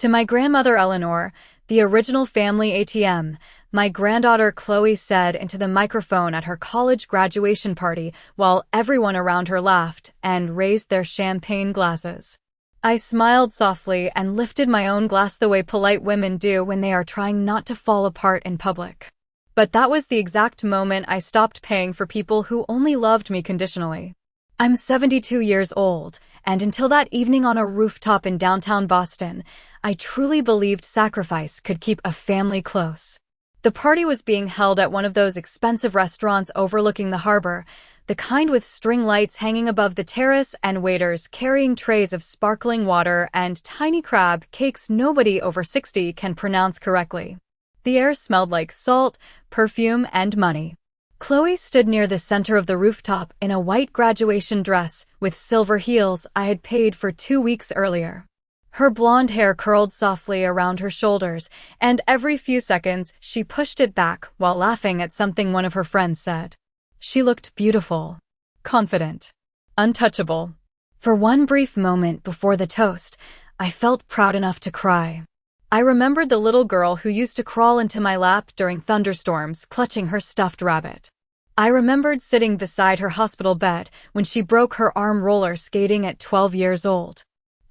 To my grandmother Eleanor, the original family ATM, my granddaughter Chloe said into the microphone at her college graduation party while everyone around her laughed and raised their champagne glasses. I smiled softly and lifted my own glass the way polite women do when they are trying not to fall apart in public. But that was the exact moment I stopped paying for people who only loved me conditionally. I'm 72 years old, and until that evening on a rooftop in downtown Boston, I truly believed sacrifice could keep a family close. The party was being held at one of those expensive restaurants overlooking the harbor, the kind with string lights hanging above the terrace and waiters carrying trays of sparkling water and tiny crab cakes nobody over 60 can pronounce correctly. The air smelled like salt, perfume, and money. Chloe stood near the center of the rooftop in a white graduation dress with silver heels I had paid for 2 weeks earlier. Her blonde hair curled softly around her shoulders, and every few seconds she pushed it back while laughing at something one of her friends said. She looked beautiful, confident, untouchable. For one brief moment before the toast, I felt proud enough to cry. I remembered the little girl who used to crawl into my lap during thunderstorms, clutching her stuffed rabbit. I remembered sitting beside her hospital bed when she broke her arm roller skating at 12 years old.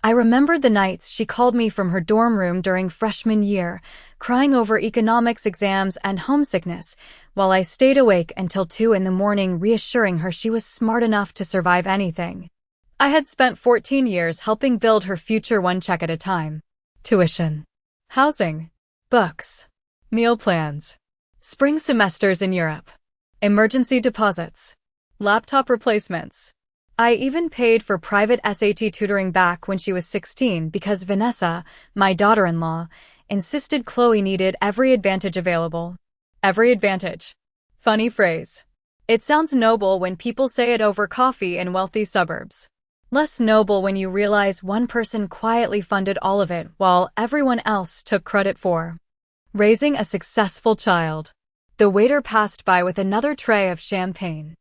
I remembered the nights she called me from her dorm room during freshman year, crying over economics exams and homesickness, while I stayed awake until 2 in the morning reassuring her she was smart enough to survive anything. I had spent 14 years helping build her future one check at a time. Tuition, housing, books, meal plans, spring semesters in Europe, emergency deposits, laptop replacements. I even paid for private SAT tutoring back when she was 16 because Vanessa, my daughter-in-law, insisted Chloe needed every advantage available. Every advantage. Funny phrase. It sounds noble when people say it over coffee in wealthy suburbs. Less noble when you realize one person quietly funded all of it while everyone else took credit for raising a successful child. The waiter passed by with another tray of champagne.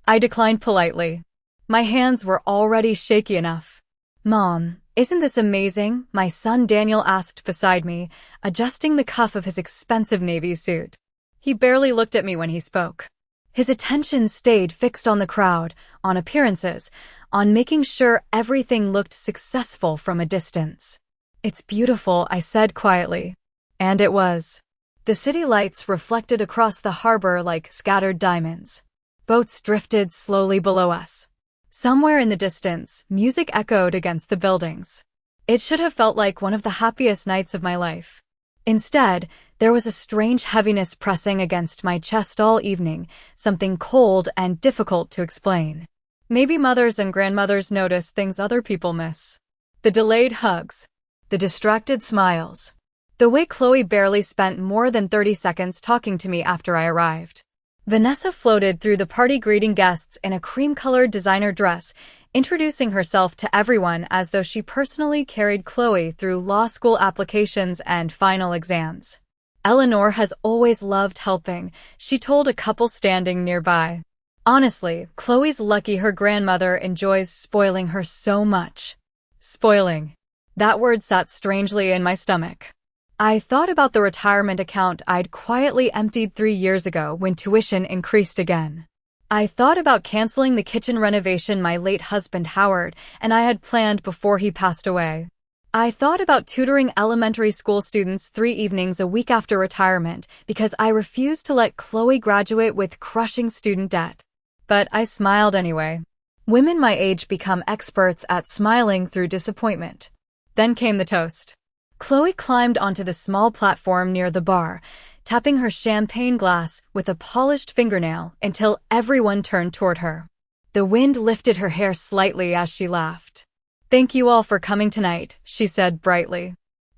I declined politely. My hands were already shaky enough. "Mom, isn't this amazing?" my son Daniel asked beside me, adjusting the cuff of his expensive navy suit. He barely looked at me when he spoke. His attention stayed fixed on the crowd, on appearances, on making sure everything looked successful from a distance. "It's beautiful," I said quietly. And it was. The city lights reflected across the harbor like scattered diamonds. Boats drifted slowly below us. Somewhere in the distance, music echoed against the buildings. It should have felt like one of the happiest nights of my life. Instead, there was a strange heaviness pressing against my chest all evening, something cold and difficult to explain. Maybe mothers and grandmothers notice things other people miss. The delayed hugs. The distracted smiles. The way Chloe barely spent more than 30 seconds talking to me after I arrived. Vanessa floated through the party greeting guests in a cream-colored designer dress, introducing herself to everyone as though she personally carried Chloe through law school applications and final exams. "Eleanor has always loved helping," she told a couple standing nearby. Honestly, Chloe's lucky her grandmother enjoys spoiling her so much. Spoiling. That word sat strangely in my stomach. I thought about the retirement account I'd quietly emptied 3 years ago when tuition increased again. I thought about canceling the kitchen renovation my late husband Howard and I had planned before he passed away. I thought about tutoring elementary school students 3 evenings a week after retirement because I refused to let Chloe graduate with crushing student debt. But I smiled anyway. Women my age become experts at smiling through disappointment. Then came the toast. Chloe climbed onto the small platform near the bar, tapping her champagne glass with a polished fingernail until everyone turned toward her. The wind lifted her hair slightly as she laughed. "Thank you all for coming tonight," she said brightly.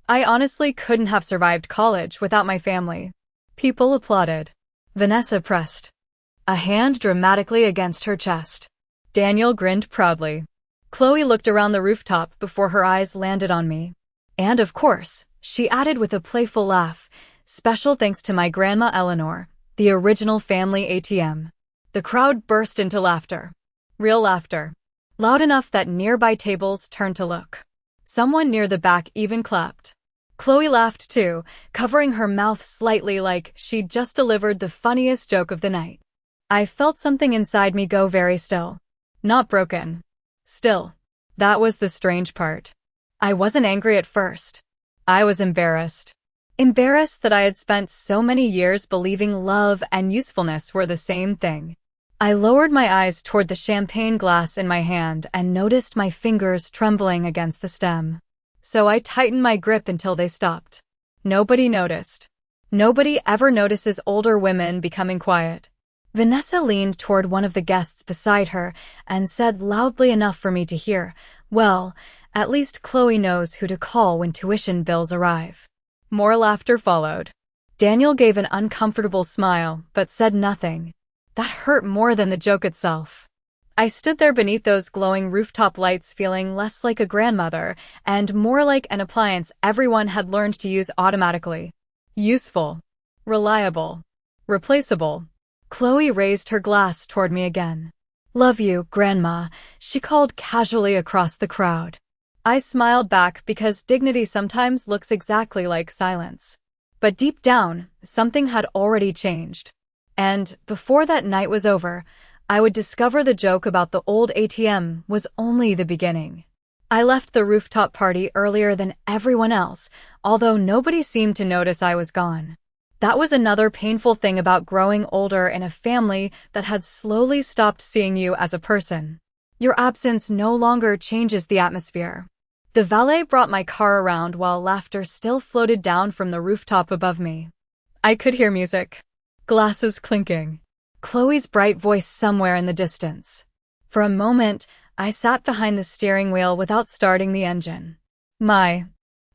"I honestly couldn't have survived college without my family." People applauded. Vanessa pressed a hand dramatically against her chest. Daniel grinned proudly. Chloe looked around the rooftop before her eyes landed on me. "And of course," she added with a playful laugh, "special thanks to my grandma Eleanor, the original family ATM." The crowd burst into laughter. Real laughter. Loud enough that nearby tables turned to look. Someone near the back even clapped. Chloe laughed too, covering her mouth slightly like she'd just delivered the funniest joke of the night. I felt something inside me go very still. Not broken. Still. That was the strange part. I wasn't angry at first. I was embarrassed. Embarrassed that I had spent so many years believing love and usefulness were the same thing. I lowered my eyes toward the champagne glass in my hand and noticed my fingers trembling against the stem. So I tightened my grip until they stopped. Nobody noticed. Nobody ever notices older women becoming quiet. Vanessa leaned toward one of the guests beside her and said loudly enough for me to hear, "Well, at least Chloe knows who to call when tuition bills arrive." More laughter followed. Daniel gave an uncomfortable smile, but said nothing. That hurt more than the joke itself. I stood there beneath those glowing rooftop lights feeling less like a grandmother and more like an appliance everyone had learned to use automatically. Useful. Reliable. Replaceable. Chloe raised her glass toward me again. "Love you, Grandma," she called casually across the crowd. I smiled back because dignity sometimes looks exactly like silence. But deep down, something had already changed. And, before that night was over, I would discover the joke about the old ATM was only the beginning. I left the rooftop party earlier than everyone else, although nobody seemed to notice I was gone. That was another painful thing about growing older in a family that had slowly stopped seeing you as a person. Your absence no longer changes the atmosphere. The valet brought my car around while laughter still floated down from the rooftop above me. I could hear music. Glasses clinking. Chloe's bright voice somewhere in the distance. For a moment, I sat behind the steering wheel without starting the engine. My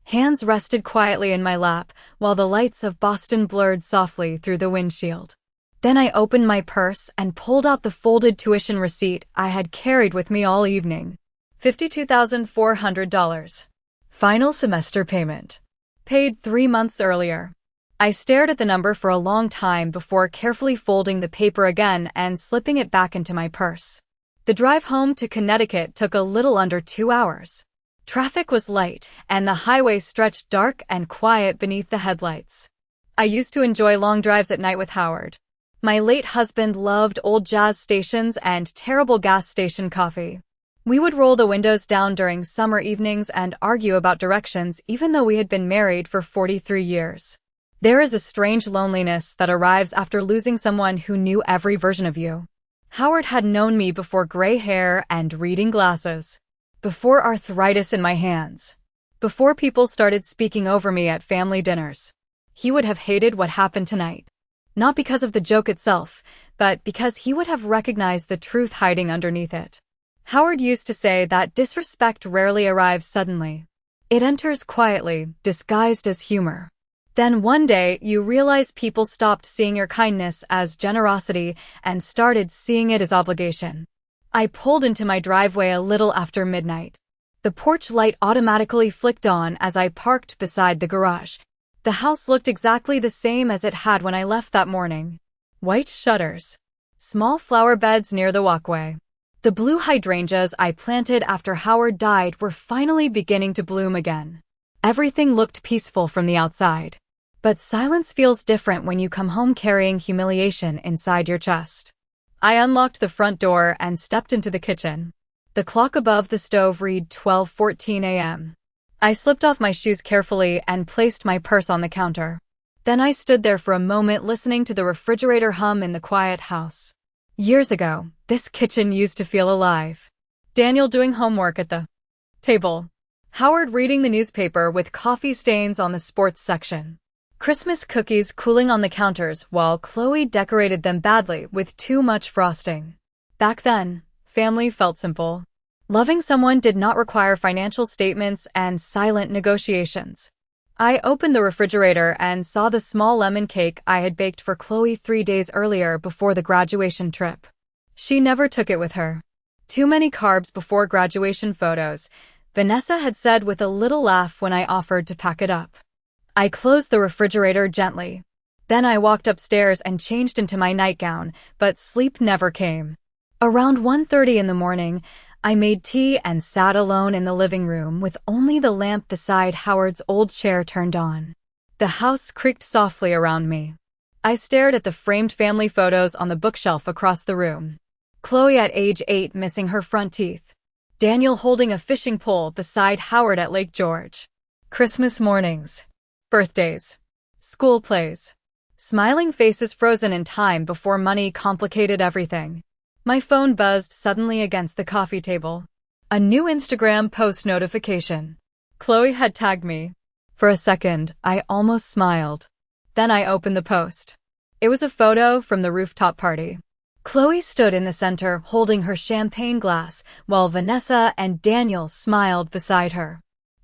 hands rested quietly in my lap while the lights of Boston blurred softly through the windshield. Then I opened my purse and pulled out the folded tuition receipt I had carried with me all evening. $52,400. Final semester payment. Paid 3 months earlier. I stared at the number for a long time before carefully folding the paper again and slipping it back into my purse. The drive home to Connecticut took a little under 2 hours. Traffic was light, and the highway stretched dark and quiet beneath the headlights. I used to enjoy long drives at night with Howard. My late husband loved old jazz stations and terrible gas station coffee. We would roll the windows down during summer evenings and argue about directions even though we had been married for 43 years. There is a strange loneliness that arrives after losing someone who knew every version of you. Howard had known me before gray hair and reading glasses. Before arthritis in my hands. Before people started speaking over me at family dinners. He would have hated what happened tonight. Not because of the joke itself, but because he would have recognized the truth hiding underneath it. Howard used to say that disrespect rarely arrives suddenly. It enters quietly, disguised as humor. Then one day, you realize people stopped seeing your kindness as generosity and started seeing it as obligation. I pulled into my driveway a little after midnight. The porch light automatically flicked on as I parked beside the garage. The house looked exactly the same as it had when I left that morning. White shutters. Small flower beds near the walkway. The blue hydrangeas I planted after Howard died were finally beginning to bloom again. Everything looked peaceful from the outside. But silence feels different when you come home carrying humiliation inside your chest. I unlocked the front door and stepped into the kitchen. The clock above the stove read 12:14 a.m. I slipped off my shoes carefully and placed my purse on the counter. Then I stood there for a moment listening to the refrigerator hum in the quiet house. Years ago, this kitchen used to feel alive. Daniel doing homework at the table. Howard reading the newspaper with coffee stains on the sports section. Christmas cookies cooling on the counters while Chloe decorated them badly with too much frosting. Back then, family felt simple. Loving someone did not require financial statements and silent negotiations. I opened the refrigerator and saw the small lemon cake I had baked for Chloe 3 days earlier before the graduation trip. She never took it with her. Too many carbs before graduation photos, Vanessa had said with a little laugh when I offered to pack it up. I closed the refrigerator gently. Then I walked upstairs and changed into my nightgown, but sleep never came. Around 1:30 in the morning, I made tea and sat alone in the living room with only the lamp beside Howard's old chair turned on. The house creaked softly around me. I stared at the framed family photos on the bookshelf across the room. Chloe at age 8 missing her front teeth. Daniel holding a fishing pole beside Howard at Lake George. Christmas mornings. Birthdays. School plays. Smiling faces frozen in time before money complicated everything. My phone buzzed suddenly against the coffee table. A new Instagram post notification. Chloe had tagged me. For a second, I almost smiled. Then I opened the post. It was a photo from the rooftop party. Chloe stood in the center holding her champagne glass while Vanessa and Daniel smiled beside her.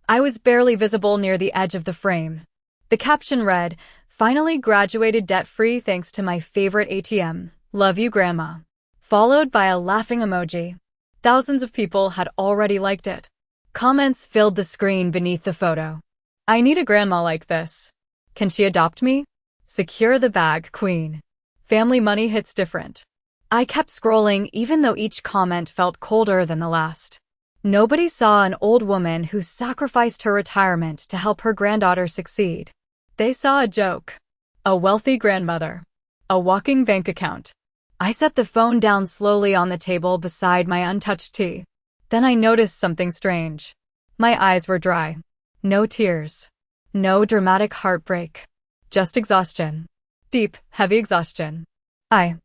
I was barely visible near the edge of the frame. The caption read, "Finally graduated debt-free thanks to my favorite ATM. Love you, Grandma." Followed by a laughing emoji. Thousands of people had already liked it. Comments filled the screen beneath the photo. "I need a grandma like this. Can she adopt me? Secure the bag, Queen. Family money hits different." I kept scrolling even though each comment felt colder than the last. Nobody saw an old woman who sacrificed her retirement to help her granddaughter succeed. They saw a joke. A wealthy grandmother. A walking bank account. I set the phone down slowly on the table beside my untouched tea. Then I noticed something strange. My eyes were dry. No tears. No dramatic heartbreak. Just exhaustion. Deep, heavy exhaustion. I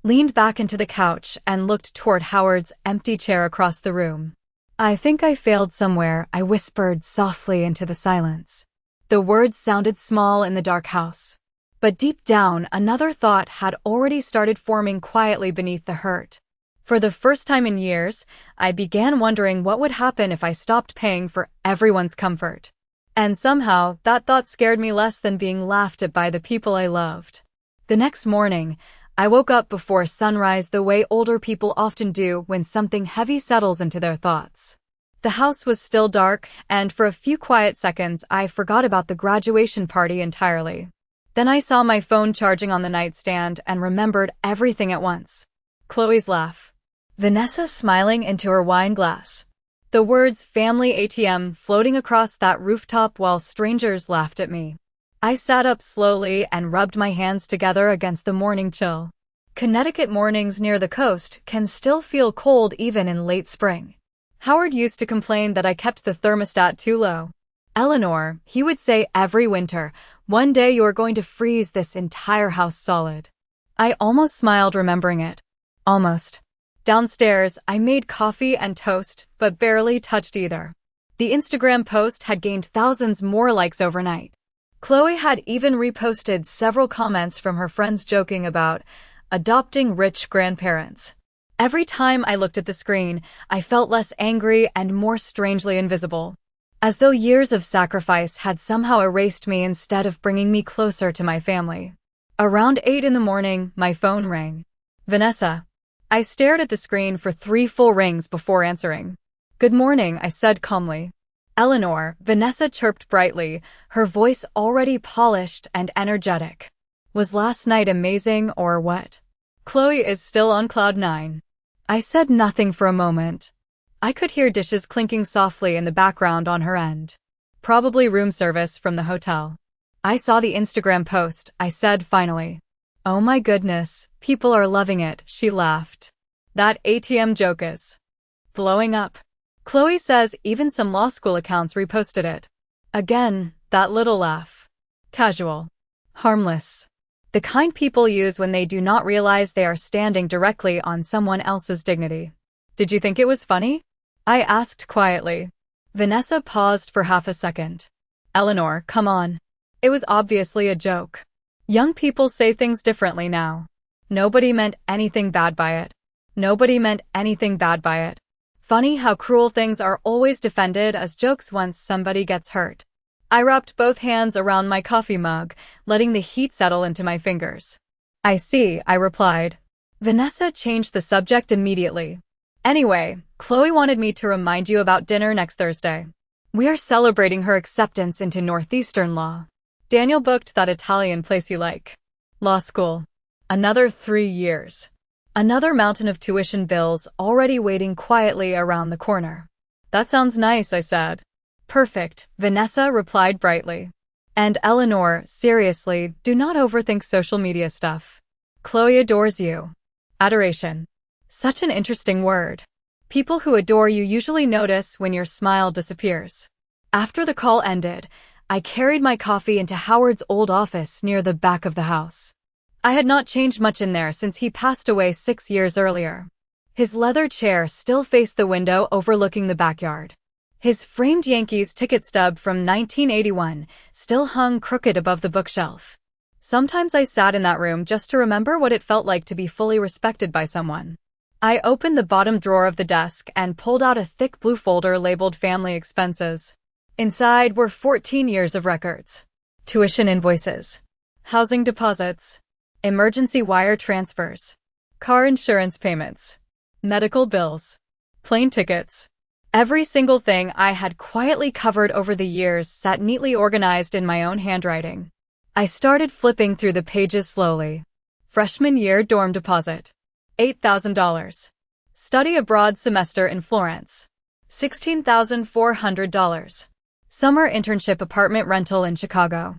leaned back into the couch and looked toward Howard's empty chair across the room. "I think I failed somewhere," I whispered softly into the silence. The words sounded small in the dark house. But deep down, another thought had already started forming quietly beneath the hurt. For the first time in years, I began wondering what would happen if I stopped paying for everyone's comfort. And somehow, that thought scared me less than being laughed at by the people I loved. The next morning, I woke up before sunrise the way older people often do when something heavy settles into their thoughts. The house was still dark, and for a few quiet seconds, I forgot about the graduation party entirely. Then I saw my phone charging on the nightstand and remembered everything at once. Chloe's laugh. Vanessa smiling into her wine glass. The words family ATM floating across that rooftop while strangers laughed at me. I sat up slowly and rubbed my hands together against the morning chill. Connecticut mornings near the coast can still feel cold even in late spring. Howard used to complain that I kept the thermostat too low. "Eleanor," he would say every winter, "one day you are going to freeze this entire house solid." I almost smiled remembering it. Almost. Downstairs, I made coffee and toast, but barely touched either. The Instagram post had gained thousands more likes overnight. Chloe had even reposted several comments from her friends joking about adopting rich grandparents. Every time I looked at the screen, I felt less angry and more strangely invisible. As though years of sacrifice had somehow erased me instead of bringing me closer to my family. Around 8 in the morning, my phone rang. "Vanessa." I stared at the screen for 3 full rings before answering. "Good morning," I said calmly. "Eleanor," Vanessa chirped brightly, her voice already polished and energetic. "Was last night amazing or what?" "Chloe is still on cloud 9. I said nothing for a moment. I could hear dishes clinking softly in the background on her end. Probably room service from the hotel. "I saw the Instagram post," I said finally. "Oh my goodness, people are loving it," she laughed. "That ATM joke is blowing up. Chloe says even some law school accounts reposted it." Again, that little laugh. Casual. Harmless. The kind people use when they do not realize they are standing directly on someone else's dignity. "Did you think it was funny?" I asked quietly. Vanessa paused for half a second. "Eleanor, come on. It was obviously a joke. Young people say things differently now. Nobody meant anything bad by it. Nobody meant anything bad by it. Funny how cruel things are always defended as jokes once somebody gets hurt." I wrapped both hands around my coffee mug, letting the heat settle into my fingers. "I see," I replied. Vanessa changed the subject immediately. "Anyway, Chloe wanted me to remind you about dinner next Thursday. We are celebrating her acceptance into Northeastern law. Daniel booked that Italian place you like. Law school. Another 3 years. Another mountain of tuition bills already waiting quietly around the corner. That sounds nice, I said. Perfect, Vanessa replied brightly. And Eleanor, seriously, do not overthink social media stuff. Chloe adores you. Adoration. Such an interesting word. People who adore you usually notice when your smile disappears. After the call ended, I carried my coffee into Howard's old office near the back of the house. I had not changed much in there since he passed away 6 years earlier. His leather chair still faced the window overlooking the backyard. His framed Yankees ticket stub from 1981 still hung crooked above the bookshelf. Sometimes I sat in that room just to remember what it felt like to be fully respected by someone. I opened the bottom drawer of the desk and pulled out a thick blue folder labeled Family Expenses. Inside were 14 years of records. Tuition invoices. Housing deposits. Emergency wire transfers. Car insurance payments. Medical bills. Plane tickets. Every single thing I had quietly covered over the years sat neatly organized in my own handwriting. I started flipping through the pages slowly. Freshman year dorm deposit. $8,000. Study abroad semester in Florence. $16,400. Summer internship apartment rental in Chicago.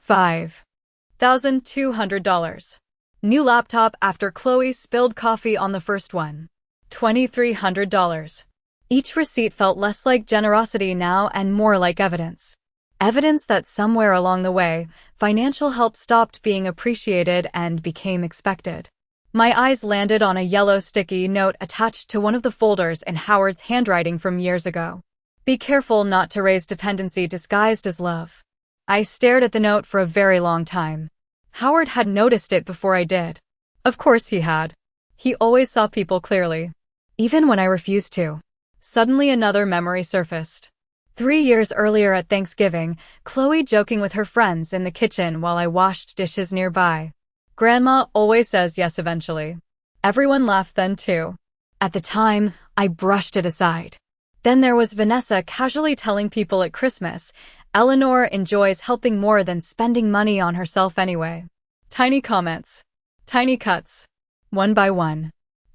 $5,200. New laptop after Chloe spilled coffee on the first one. $2,300. Each receipt felt less like generosity now and more like evidence. Evidence that somewhere along the way, financial help stopped being appreciated and became expected. My eyes landed on a yellow sticky note attached to one of the folders in Howard's handwriting from years ago. Be careful not to raise dependency disguised as love. I stared at the note for a very long time. Howard had noticed it before I did. Of course he had. He always saw people clearly. Even when I refused to. Suddenly another memory surfaced. 3 years earlier at Thanksgiving, Chloe joking with her friends in the kitchen while I washed dishes nearby. Grandma always says yes eventually. Everyone laughed then too. At the time, I brushed it aside. Then there was Vanessa casually telling people at Christmas, Eleanor enjoys helping more than spending money on herself anyway. Tiny comments. Tiny cuts. One by one.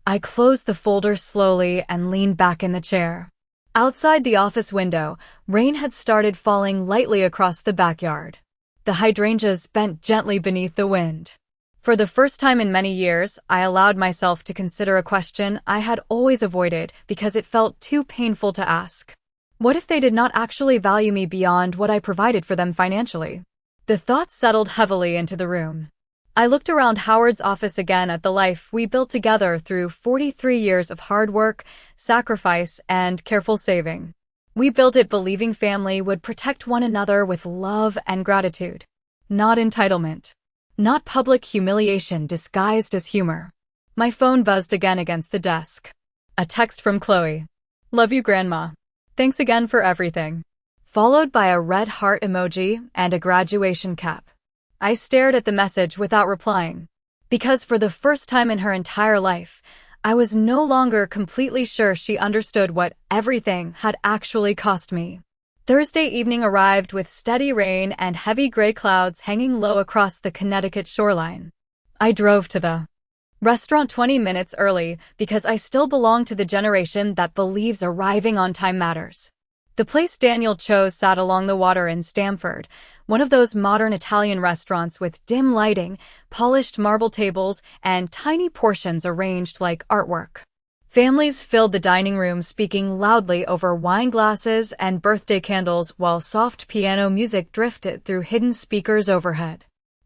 I closed the folder slowly and leaned back in the chair. Outside the office window, rain had started falling lightly across the backyard. The hydrangeas bent gently beneath the wind. For the first time in many years, I allowed myself to consider a question I had always avoided because it felt too painful to ask. What if they did not actually value me beyond what I provided for them financially? The thought settled heavily into the room. I looked around Howard's office again at the life we built together through 43 years of hard work, sacrifice, and careful saving. We built it believing family would protect one another with love and gratitude. Not entitlement. Not public humiliation disguised as humor. My phone buzzed again against the desk. A text from Chloe. Love you, Grandma. Thanks again for everything. Followed by a red heart emoji and a graduation cap. I stared at the message without replying. Because for the first time in her entire life, I was no longer completely sure she understood what everything had actually cost me. Thursday evening arrived with steady rain and heavy gray clouds hanging low across the Connecticut shoreline. I drove to the restaurant 20 minutes early because I still belong to the generation that believes arriving on time matters. The place Daniel chose sat along the water in Stamford, one of those modern Italian restaurants with dim lighting, polished marble tables, and tiny portions arranged like artwork. Families filled the dining room speaking loudly over wine glasses and birthday candles while soft piano music drifted through hidden speakers overhead.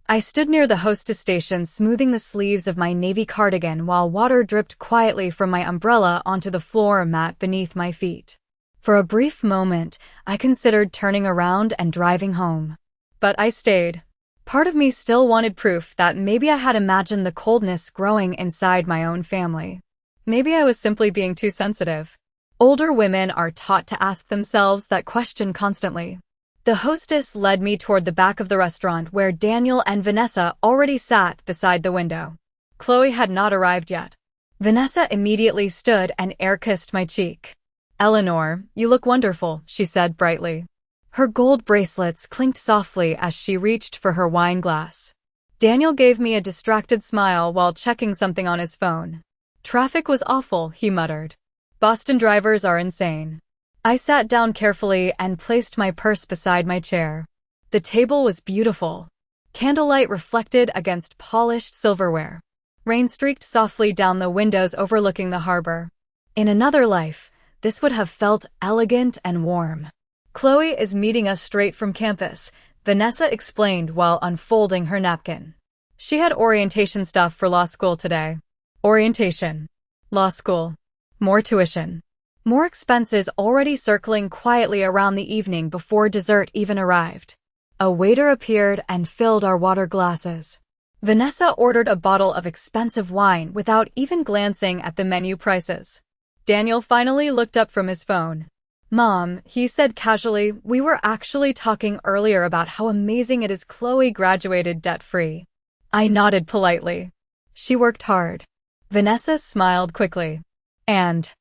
I stood near the hostess station smoothing the sleeves of my navy cardigan while water dripped quietly from my umbrella onto the floor mat beneath my feet. For a brief moment, I considered turning around and driving home. But I stayed. Part of me still wanted proof that maybe I had imagined the coldness growing inside my own family. Maybe I was simply being too sensitive. Older women are taught to ask themselves that question constantly. The hostess led me toward the back of the restaurant where Daniel and Vanessa already sat beside the window. Chloe had not arrived yet. Vanessa immediately stood and air-kissed my cheek. Eleanor, you look wonderful, she said brightly. Her gold bracelets clinked softly as she reached for her wine glass. Daniel gave me a distracted smile while checking something on his phone. Traffic was awful, he muttered. Boston drivers are insane. I sat down carefully and placed my purse beside my chair. The table was beautiful. Candlelight reflected against polished silverware. Rain streaked softly down the windows overlooking the harbor. In another life, this would have felt elegant and warm. Chloe is meeting us straight from campus, Vanessa explained while unfolding her napkin. She had orientation stuff for law school today. Orientation. Law school. More tuition. More expenses already circling quietly around the evening before dessert even arrived. A waiter appeared and filled our water glasses. Vanessa ordered a bottle of expensive wine without even glancing at the menu prices. Daniel finally looked up from his phone. Mom, he said casually, we were actually talking earlier about how amazing it is Chloe graduated debt-free. I nodded politely. She worked hard. Vanessa smiled quickly. And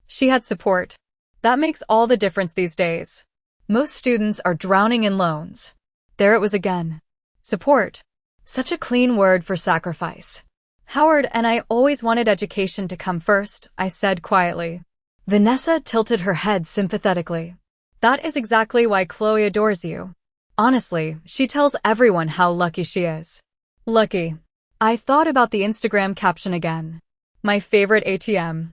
she had support. That makes all the difference these days. Most students are drowning in loans. There it was again. Support. Such a clean word for sacrifice. Howard and I always wanted education to come first, I said quietly. Vanessa tilted her head sympathetically. That is exactly why Chloe adores you. Honestly, she tells everyone how lucky she is. Lucky. I thought about the Instagram caption again. My favorite ATM.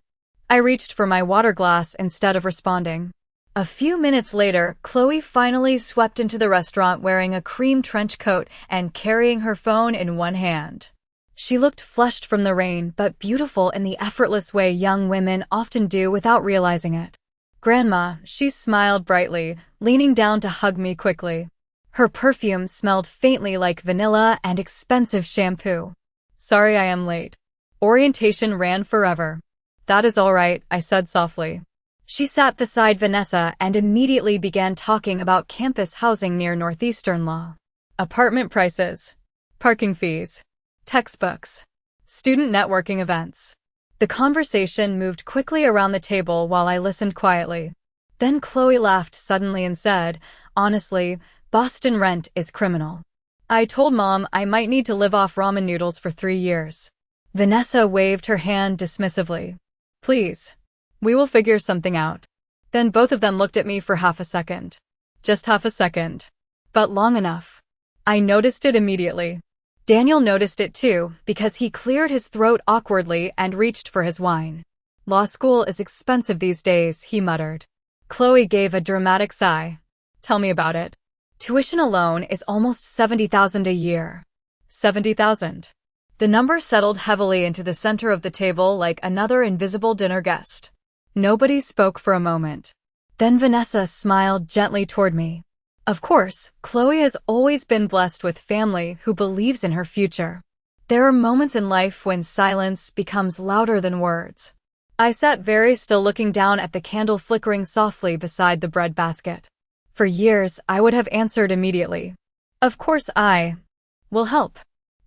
I reached for my water glass instead of responding. A few minutes later, Chloe finally swept into the restaurant wearing a cream trench coat and carrying her phone in one hand. She looked flushed from the rain, but beautiful in the effortless way young women often do without realizing it. Grandma, she smiled brightly, leaning down to hug me quickly. Her perfume smelled faintly like vanilla and expensive shampoo. Sorry I am late. Orientation ran forever. That is all right, I said softly. She sat beside Vanessa and immediately began talking about campus housing near Northeastern Law. Apartment prices. Parking fees. Textbooks. Student networking events. The conversation moved quickly around the table while I listened quietly. Then Chloe laughed suddenly and said, honestly, Boston rent is criminal. I told Mom I might need to live off ramen noodles for 3 years. Vanessa waved her hand dismissively. Please. We will figure something out. Then both of them looked at me for half a second. Just half a second. But long enough. I noticed it immediately. Daniel noticed it too, because he cleared his throat awkwardly and reached for his wine. Law school is expensive these days, he muttered. Chloe gave a dramatic sigh. Tell me about it. Tuition alone is almost $70,000 a year. 70,000. The number settled heavily into the center of the table like another invisible dinner guest. Nobody spoke for a moment. Then Vanessa smiled gently toward me. Of course, Chloe has always been blessed with family who believes in her future. There are moments in life when silence becomes louder than words. I sat very still looking down at the candle flickering softly beside the bread basket. For years, I would have answered immediately. Of course I will help.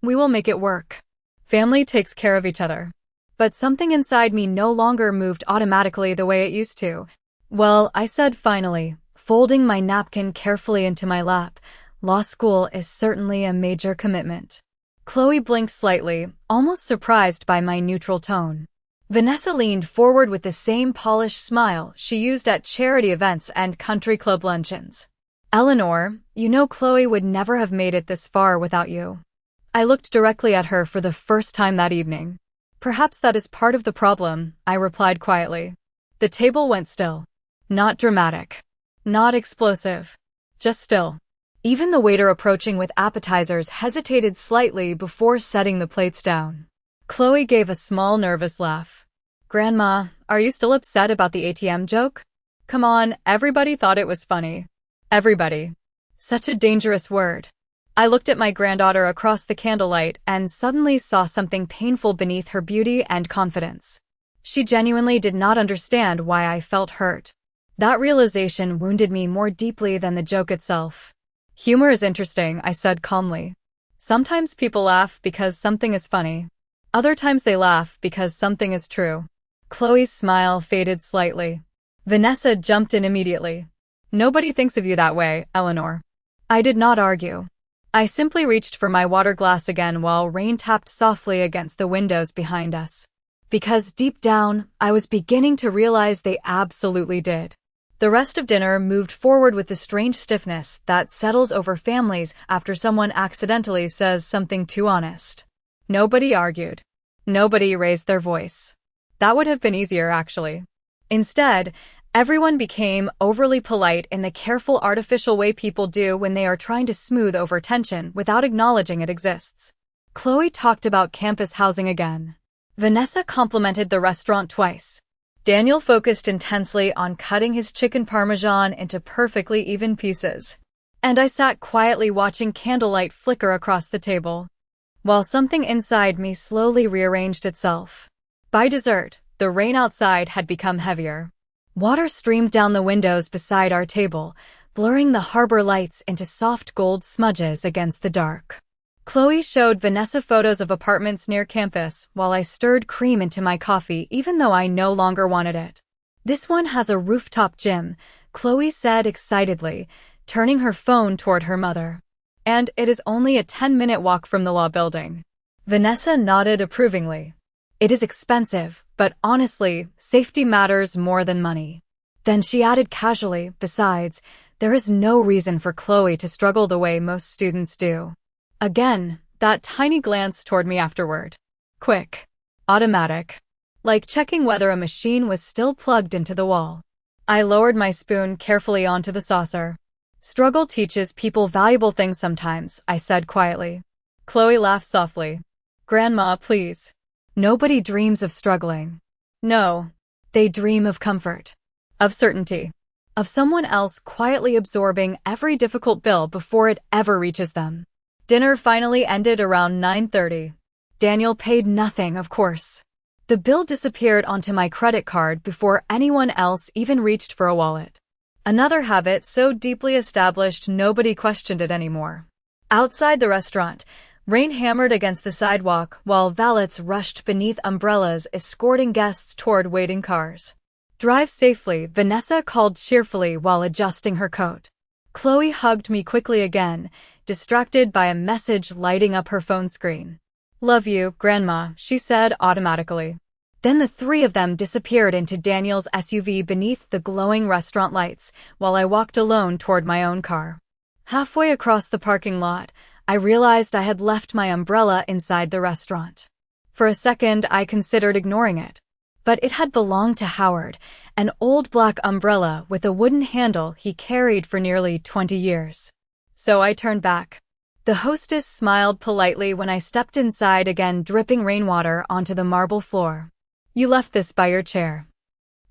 We will make it work. Family takes care of each other. But something inside me no longer moved automatically the way it used to. Well, I said finally, folding my napkin carefully into my lap, law school is certainly a major commitment. Chloe blinked slightly, almost surprised by my neutral tone. Vanessa leaned forward with the same polished smile she used at charity events and country club luncheons. Eleanor, you know Chloe would never have made it this far without you. I looked directly at her for the first time that evening. Perhaps that is part of the problem, I replied quietly. The table went still. Not dramatic. Not explosive. Just still. Even the waiter approaching with appetizers hesitated slightly before setting the plates down. Chloe gave a small nervous laugh. Grandma, are you still upset about the ATM joke? Come on, everybody thought it was funny. Everybody. Such a dangerous word. I looked at my granddaughter across the candlelight and suddenly saw something painful beneath her beauty and confidence. She genuinely did not understand why I felt hurt. That realization wounded me more deeply than the joke itself. Humor is interesting, I said calmly. Sometimes people laugh because something is funny. Other times they laugh because something is true. Chloe's smile faded slightly. Vanessa jumped in immediately. Nobody thinks of you that way, Eleanor. I did not argue. I simply reached for my water glass again while rain tapped softly against the windows behind us. Because deep down, I was beginning to realize they absolutely did. The rest of dinner moved forward with the strange stiffness that settles over families after someone accidentally says something too honest. Nobody argued. Nobody raised their voice. That would have been easier, actually. Instead, everyone became overly polite in the careful, artificial way people do when they are trying to smooth over tension without acknowledging it exists. Chloe talked about campus housing again. Vanessa complimented the restaurant twice. Daniel focused intensely on cutting his chicken parmesan into perfectly even pieces. And I sat quietly watching candlelight flicker across the table, while something inside me slowly rearranged itself. By dessert, the rain outside had become heavier. Water streamed down the windows beside our table, blurring the harbor lights into soft gold smudges against the dark. Chloe showed Vanessa photos of apartments near campus while I stirred cream into my coffee even though I no longer wanted it. "This one has a rooftop gym," Chloe said excitedly, turning her phone toward her mother. "And it is only a 10-minute walk from the law building." Vanessa nodded approvingly. "It is expensive, but honestly, safety matters more than money." Then she added casually, "Besides, there is no reason for Chloe to struggle the way most students do." Again, that tiny glance toward me afterward. Quick. Automatic. Like checking whether a machine was still plugged into the wall. I lowered my spoon carefully onto the saucer. "Struggle teaches people valuable things sometimes," I said quietly. Chloe laughed softly. "Grandma, please. Nobody dreams of struggling. No. They dream of comfort. Of certainty. Of someone else quietly absorbing every difficult bill before it ever reaches them." Dinner finally ended around 9:30. Daniel paid nothing, of course. The bill disappeared onto my credit card before anyone else even reached for a wallet. Another habit so deeply established nobody questioned it anymore. Outside the restaurant, rain hammered against the sidewalk while valets rushed beneath umbrellas escorting guests toward waiting cars. "Drive safely," Vanessa called cheerfully while adjusting her coat. Chloe hugged me quickly again, distracted by a message lighting up her phone screen. "Love you, Grandma," she said automatically. Then the three of them disappeared into Daniel's SUV beneath the glowing restaurant lights, while I walked alone toward my own car. Halfway across the parking lot, I realized I had left my umbrella inside the restaurant. For a second, I considered ignoring it. But it had belonged to Howard, an old black umbrella with a wooden handle he carried for nearly 20 years. So I turned back. The hostess smiled politely when I stepped inside again, dripping rainwater onto the marble floor. "You left this by your chair,"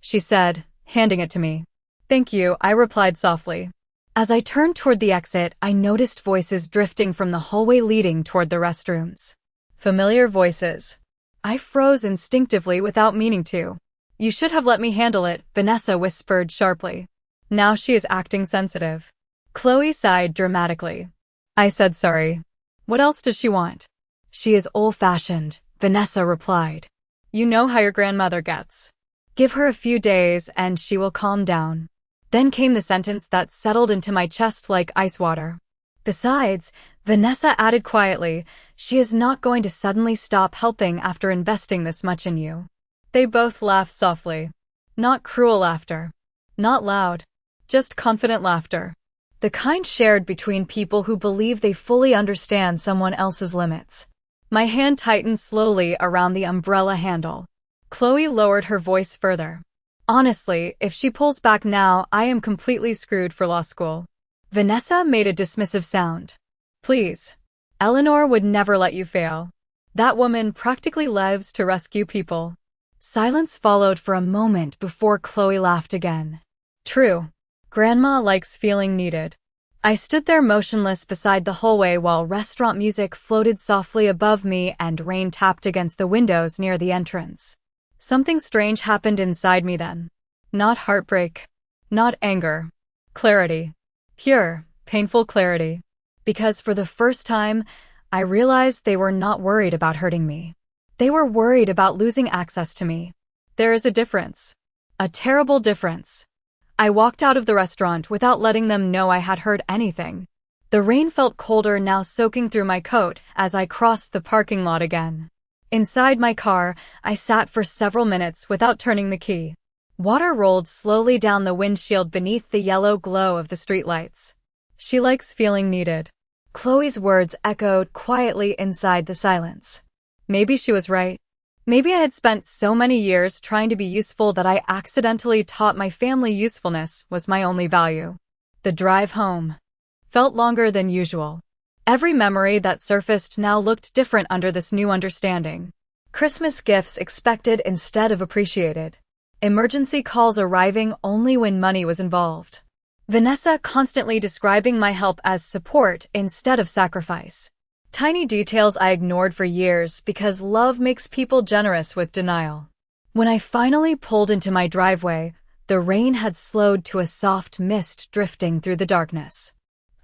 she said, handing it to me. "Thank you," I replied softly. As I turned toward the exit, I noticed voices drifting from the hallway leading toward the restrooms. Familiar voices. I froze instinctively without meaning to. "You should have let me handle it," Vanessa whispered sharply. Now she is acting sensitive. Chloe sighed dramatically. I said sorry. "What else does she want?" "She is old-fashioned," Vanessa replied. "You know how your grandmother gets. Give her a few days and she will calm down." Then came the sentence that settled into my chest like ice water. "Besides," Vanessa added quietly, "she is not going to suddenly stop helping after investing this much in you." They both laughed softly. Not cruel laughter. Not loud. Just confident laughter. The kind shared between people who believe they fully understand someone else's limits. My hand tightened slowly around the umbrella handle. Chloe lowered her voice further. "Honestly, if she pulls back now, I am completely screwed for law school." Vanessa made a dismissive sound. "Please. Eleanor would never let you fail. That woman practically lives to rescue people." Silence followed for a moment before Chloe laughed again. "True. Grandma likes feeling needed." I stood there motionless beside the hallway while restaurant music floated softly above me and rain tapped against the windows near the entrance. Something strange happened inside me then. Not heartbreak. Not anger. Clarity. Pure, painful clarity. Because for the first time, I realized they were not worried about hurting me. They were worried about losing access to me. There is a difference. A terrible difference. I walked out of the restaurant without letting them know I had heard anything. The rain felt colder now, soaking through my coat as I crossed the parking lot again. Inside my car, I sat for several minutes without turning the key. Water rolled slowly down the windshield beneath the yellow glow of the streetlights. She likes feeling needed. Chloe's words echoed quietly inside the silence. Maybe she was right. Maybe I had spent so many years trying to be useful that I accidentally taught my family usefulness was my only value. The drive home felt longer than usual. Every memory that surfaced now looked different under this new understanding. Christmas gifts expected instead of appreciated. Emergency calls arriving only when money was involved. Vanessa constantly describing my help as support instead of sacrifice. Tiny details I ignored for years because love makes people generous with denial. When I finally pulled into my driveway, the rain had slowed to a soft mist drifting through the darkness.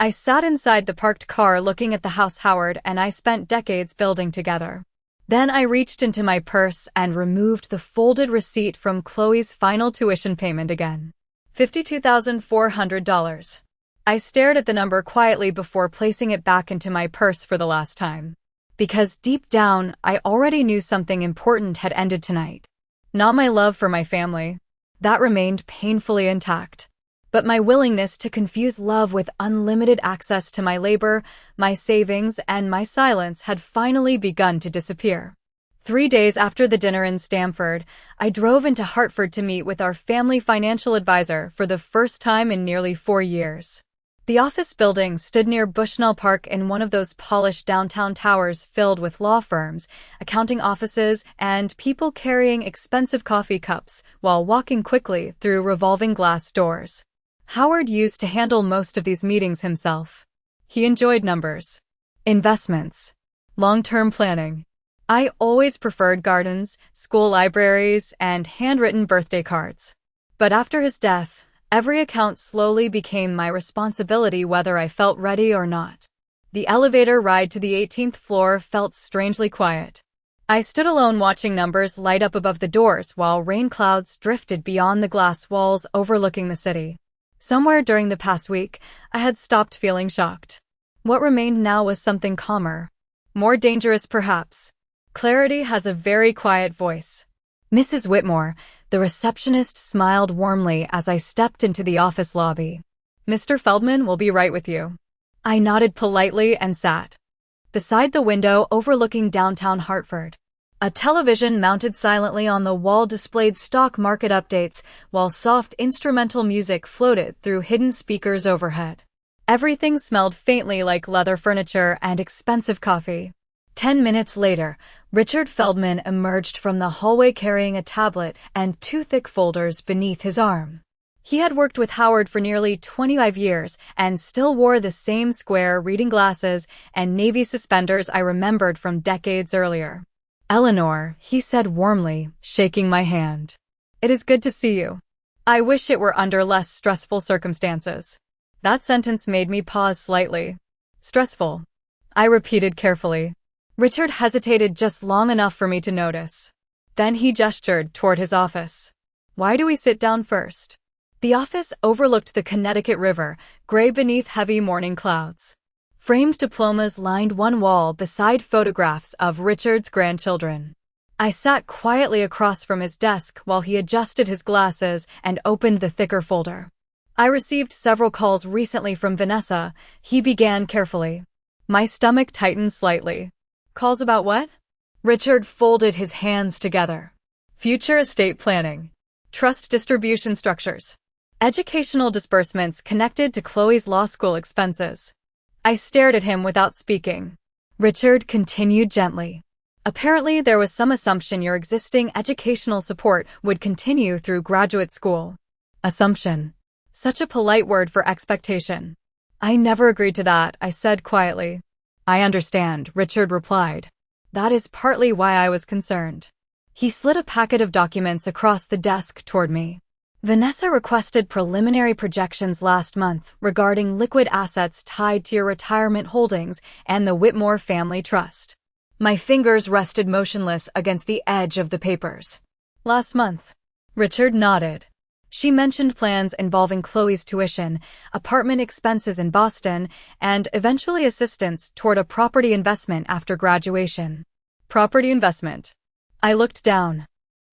I sat inside the parked car looking at the house Howard and I spent decades building together. Then I reached into my purse and removed the folded receipt from Chloe's final tuition payment again. $52,400. I stared at the number quietly before placing it back into my purse for the last time. Because deep down, I already knew something important had ended tonight. Not my love for my family. That remained painfully intact. But my willingness to confuse love with unlimited access to my labor, my savings, and my silence had finally begun to disappear. 3 days after the dinner in Stamford, I drove into Hartford to meet with our family financial advisor for the first time in nearly 4 years. The office building stood near Bushnell Park in one of those polished downtown towers filled with law firms, accounting offices, and people carrying expensive coffee cups while walking quickly through revolving glass doors. Howard used to handle most of these meetings himself. He enjoyed numbers, investments, long-term planning. I always preferred gardens, school libraries, and handwritten birthday cards. But after his death, every account slowly became my responsibility whether I felt ready or not. The elevator ride to the 18th floor felt strangely quiet. I stood alone watching numbers light up above the doors while rain clouds drifted beyond the glass walls overlooking the city. Somewhere during the past week, I had stopped feeling shocked. What remained now was something calmer. More dangerous, perhaps. Clarity has a very quiet voice. Mrs. Whitmore, the receptionist, smiled warmly as I stepped into the office lobby. Mr. Feldman will be right with you. I nodded politely and sat beside the window overlooking downtown Hartford. A television mounted silently on the wall displayed stock market updates, while soft instrumental music floated through hidden speakers overhead. Everything smelled faintly like leather furniture and expensive coffee. 10 minutes later, Richard Feldman emerged from the hallway carrying a tablet and 2 thick folders beneath his arm. He had worked with Howard for nearly 25 years and still wore the same square reading glasses and navy suspenders I remembered from decades earlier. "Eleanor," he said warmly, shaking my hand. "It is good to see you. I wish it were under less stressful circumstances." That sentence made me pause slightly. "Stressful," I repeated carefully. Richard hesitated just long enough for me to notice. Then he gestured toward his office. "Why do we sit down first?" The office overlooked the Connecticut River, gray beneath heavy morning clouds. Framed diplomas lined one wall beside photographs of Richard's grandchildren. I sat quietly across from his desk while he adjusted his glasses and opened the thicker folder. "I received several calls recently from Vanessa," he began carefully. My stomach tightened slightly. "Calls about what?" Richard folded his hands together. "Future estate planning. Trust distribution structures. Educational disbursements connected to Chloe's law school expenses." I stared at him without speaking. Richard continued gently. "Apparently there was some assumption your existing educational support would continue through graduate school." Assumption. Such a polite word for expectation. "I never agreed to that," I said quietly. "I understand," Richard replied. "That is partly why I was concerned." He slid a packet of documents across the desk toward me. "Vanessa requested preliminary projections last month regarding liquid assets tied to your retirement holdings and the Whitmore Family Trust." My fingers rested motionless against the edge of the papers. "Last month?" Richard nodded. "She mentioned plans involving Chloe's tuition, apartment expenses in Boston, and eventually assistance toward a property investment after graduation." Property investment. I looked down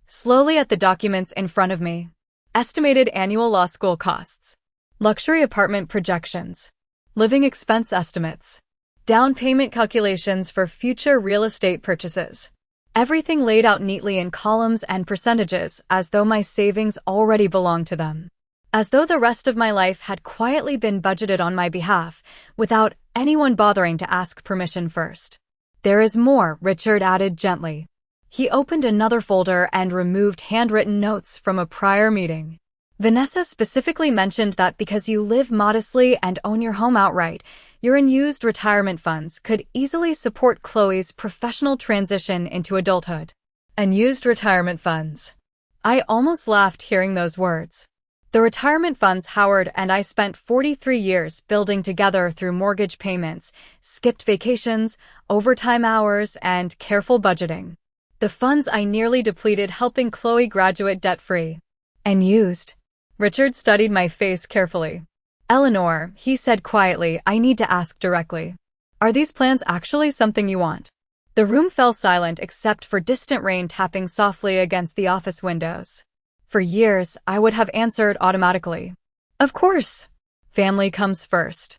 slowly at the documents in front of me. Estimated annual law school costs. Luxury apartment projections. Living expense estimates. Down payment calculations for future real estate purchases. Everything laid out neatly in columns and percentages, as though my savings already belonged to them. As though the rest of my life had quietly been budgeted on my behalf, without anyone bothering to ask permission first. There is more, Richard added gently. He opened another folder and removed handwritten notes from a prior meeting. Vanessa specifically mentioned that because you live modestly and own your home outright, your unused retirement funds could easily support Chloe's professional transition into adulthood. Unused retirement funds. I almost laughed hearing those words. The retirement funds Howard and I spent 43 years building together through mortgage payments, skipped vacations, overtime hours, and careful budgeting. The funds I nearly depleted helping Chloe graduate debt-free. And used. Richard studied my face carefully. Eleanor, he said quietly, I need to ask directly. Are these plans actually something you want? The room fell silent except for distant rain tapping softly against the office windows. For years, I would have answered automatically. Of course. Family comes first.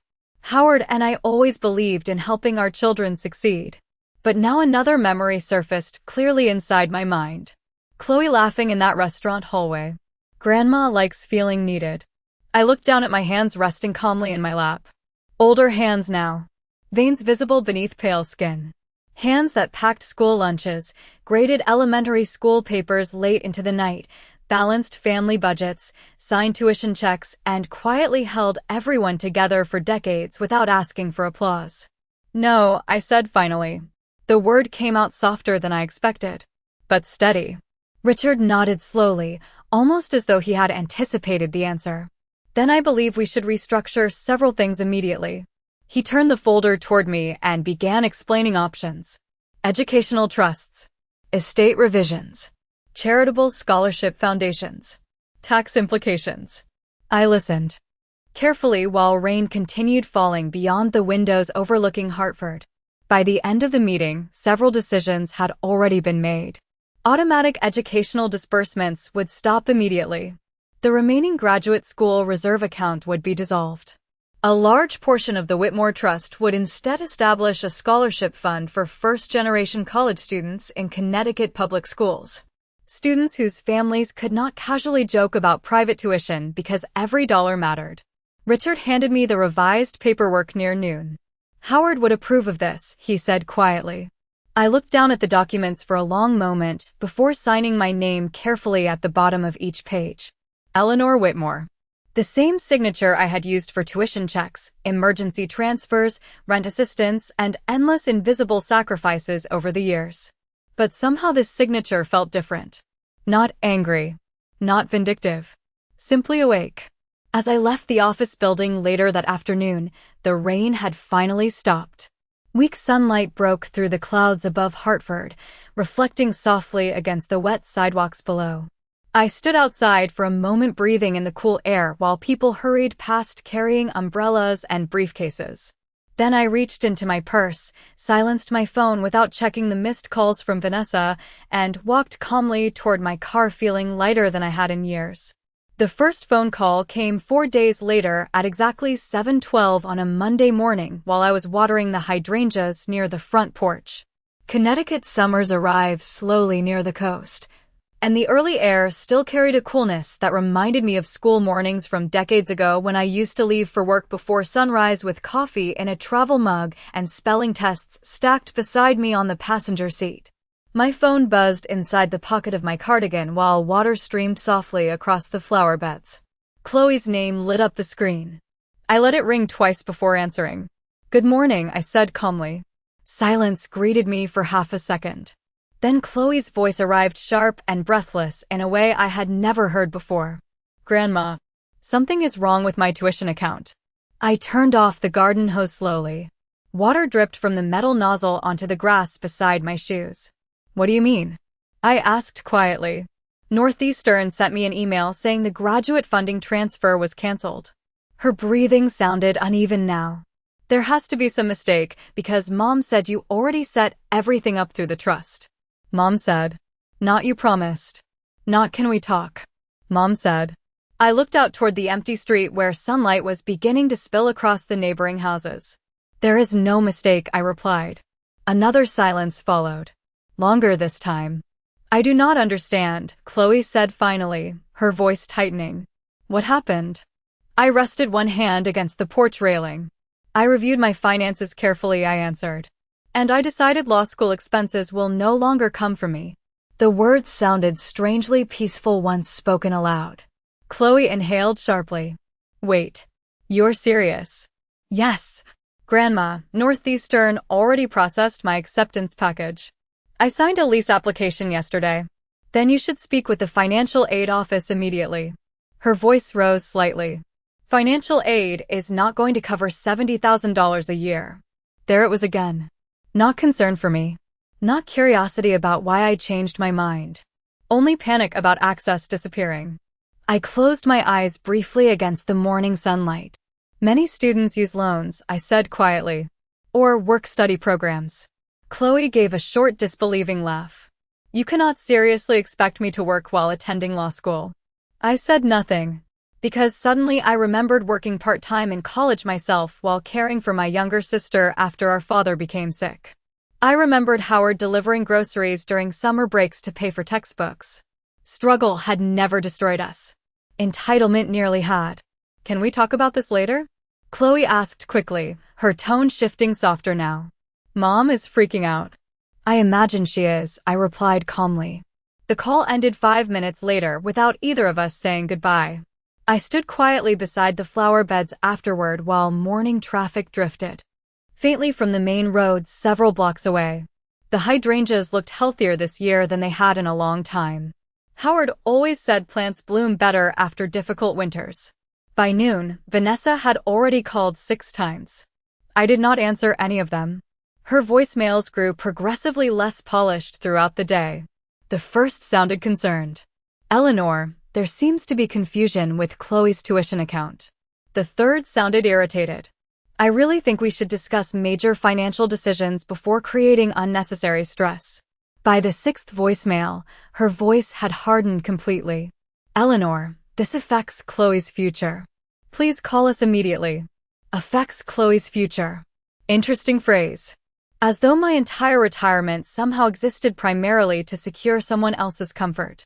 Howard and I always believed in helping our children succeed. But now another memory surfaced clearly inside my mind. Chloe laughing in that restaurant hallway. Grandma likes feeling needed. I looked down at my hands resting calmly in my lap. Older hands now. Veins visible beneath pale skin. Hands that packed school lunches, graded elementary school papers late into the night, balanced family budgets, signed tuition checks, and quietly held everyone together for decades without asking for applause. No, I said finally. The word came out softer than I expected. But steady. Richard nodded slowly, almost as though he had anticipated the answer. Then I believe we should restructure several things immediately. He turned the folder toward me and began explaining options. Educational trusts. Estate revisions. Charitable scholarship foundations. Tax implications. I listened carefully while rain continued falling beyond the windows overlooking Hartford. By the end of the meeting, several decisions had already been made. Automatic educational disbursements would stop immediately. The remaining graduate school reserve account would be dissolved. A large portion of the Whitmore Trust would instead establish a scholarship fund for first-generation college students in Connecticut public schools. Students whose families could not casually joke about private tuition because every dollar mattered. Richard handed me the revised paperwork near noon. Howard would approve of this, he said quietly. I looked down at the documents for a long moment before signing my name carefully at the bottom of each page. Eleanor Whitmore. The same signature I had used for tuition checks, emergency transfers, rent assistance, and endless invisible sacrifices over the years. But somehow this signature felt different. Not angry. Not vindictive. Simply awake. As I left the office building later that afternoon, the rain had finally stopped. Weak sunlight broke through the clouds above Hartford, reflecting softly against the wet sidewalks below. I stood outside for a moment breathing in the cool air while people hurried past carrying umbrellas and briefcases. Then I reached into my purse, silenced my phone without checking the missed calls from Vanessa, and walked calmly toward my car feeling lighter than I had in years. The first phone call came 4 days later at exactly 7:12 on a Monday morning while I was watering the hydrangeas near the front porch. Connecticut summers arrive slowly near the coast, and the early air still carried a coolness that reminded me of school mornings from decades ago when I used to leave for work before sunrise with coffee in a travel mug and spelling tests stacked beside me on the passenger seat. My phone buzzed inside the pocket of my cardigan while water streamed softly across the flower beds. Chloe's name lit up the screen. I let it ring twice before answering. "Good morning," I said calmly. Silence greeted me for half a second. Then Chloe's voice arrived sharp and breathless in a way I had never heard before. "Grandma, something is wrong with my tuition account." I turned off the garden hose slowly. Water dripped from the metal nozzle onto the grass beside my shoes. "What do you mean?" I asked quietly. Northeastern sent me an email saying the graduate funding transfer was canceled. Her breathing sounded uneven now. There has to be some mistake because Mom said you already set everything up through the trust. Mom said, not you promised. Not can we talk. Mom said. I looked out toward the empty street where sunlight was beginning to spill across the neighboring houses. There is no mistake, I replied. Another silence followed. Longer this time. I do not understand, Chloe said finally, her voice tightening. What happened? I rested one hand against the porch railing. I reviewed my finances carefully, I answered. And I decided law school expenses will no longer come from me. The words sounded strangely peaceful once spoken aloud. Chloe inhaled sharply. Wait. You're serious? Yes. Grandma, Northeastern already processed my acceptance package. I signed a lease application yesterday. Then you should speak with the financial aid office immediately. Her voice rose slightly. Financial aid is not going to cover $70,000 a year. There it was again. Not concern for me. Not curiosity about why I changed my mind. Only panic about access disappearing. I closed my eyes briefly against the morning sunlight. Many students use loans, I said quietly. Or work-study programs. Chloe gave a short disbelieving laugh. You cannot seriously expect me to work while attending law school. I said nothing. Because suddenly I remembered working part-time in college myself while caring for my younger sister after our father became sick. I remembered Howard delivering groceries during summer breaks to pay for textbooks. Struggle had never destroyed us. Entitlement nearly had. Can we talk about this later? Chloe asked quickly, her tone shifting softer now. Mom is freaking out. I imagine she is, I replied calmly. The call ended 5 minutes later without either of us saying goodbye. I stood quietly beside the flower beds afterward while morning traffic drifted. Faintly from the main road several blocks away. The hydrangeas looked healthier this year than they had in a long time. Howard always said plants bloom better after difficult winters. By noon, Vanessa had already called 6 times. I did not answer any of them. Her voicemails grew progressively less polished throughout the day. The first sounded concerned. Eleanor, there seems to be confusion with Chloe's tuition account. The third sounded irritated. I really think we should discuss major financial decisions before creating unnecessary stress. By the 6th voicemail, her voice had hardened completely. Eleanor, this affects Chloe's future. Please call us immediately. Affects Chloe's future. Interesting phrase. As though my entire retirement somehow existed primarily to secure someone else's comfort.